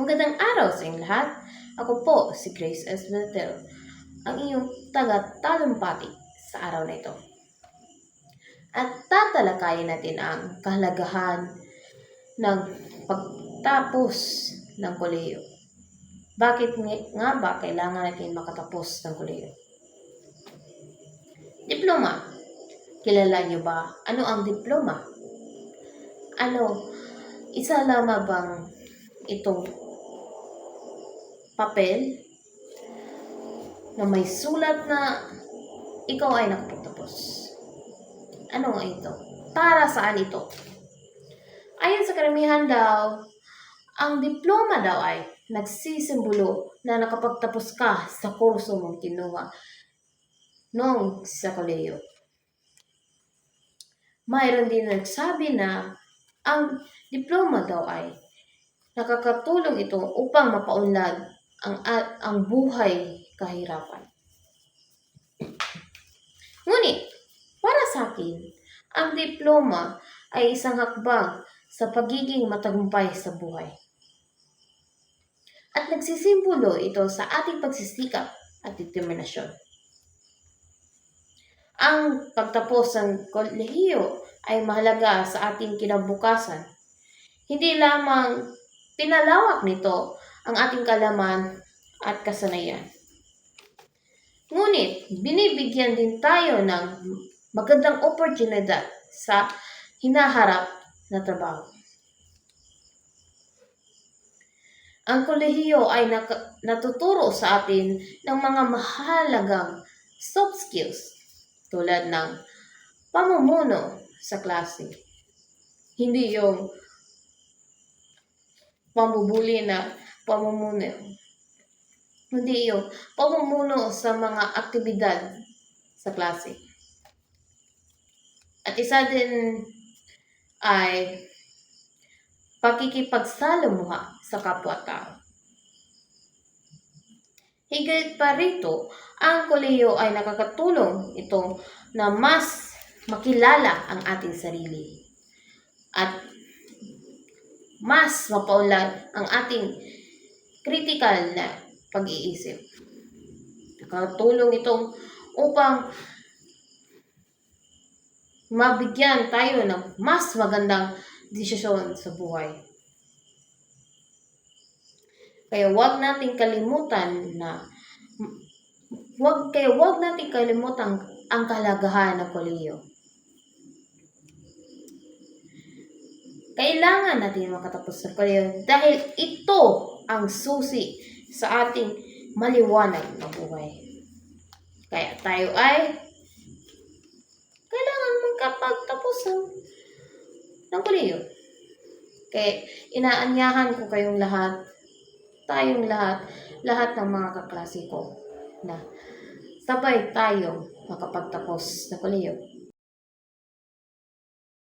Magandang araw sa inyong lahat. Ako po si Grace S. Benatel, ang inyong taga-talumpati sa araw na ito. At tatalakayin natin ang kahalagahan ng pagtapos ng kolehiyo. Bakit nga ba kailangan natin makatapos ng kolehiyo? Diploma. Kilala niyo ba ano ang diploma? Isa lamang bang itong papel na may sulat na ikaw ay nakapagtapos? Ano nga ito? Para saan ito? Ayon sa karamihan daw, ang diploma daw ay nagsisimbolo na nakapagtapos ka sa kurso mong kinuha noong sa kolehiyo. Mayroon din nagsabi na ang diploma daw ay nakakatulong ito upang mapaunlad ang buhay kahirapan. Ngunit, para sa akin, ang diploma ay isang hakbang sa pagiging matagumpay sa buhay. At nagsisimbolo ito sa ating pagsisikap at determinasyon. Ang pagtapos ng kolehiyo ay mahalaga sa ating kinabukasan. Hindi lamang pinalawak nito ang ating kaalaman at kasanayan. Ngunit, binibigyan din tayo ng magandang oportunidad sa hinaharap na trabaho. Ang kolehiyo ay natuturo sa atin ng mga mahalagang soft skills tulad ng pamumuno sa klase. Hindi yung pambubuli na pamumuno. Hindi yung pamumuno sa mga aktibidad sa klase. At isa din ay pakikipagsalamuha sa kapwa-tao. Higit pa rito, ang kolehiyo ay nakakatulong ito na mas makilala ang ating sarili at mas mapaunlad ang ating critical na pag-iisip. Nakatulong itong upang mabigyan tayo ng mas magandang desisyon sa buhay. Kaya huwag nating kalimutan ang kahalagahan ng kolehiyo. Kailangan natin makatapos sa kolehiyo dahil ito ang susi sa ating maliwanag na buhay. Kaya tayo ay kailangan magkapagtapos ng kolehiyo. Kaya inaanyahan ko kayong tayong lahat ng mga kaklase ko na sabay tayong makapagtapos ng kolehiyo.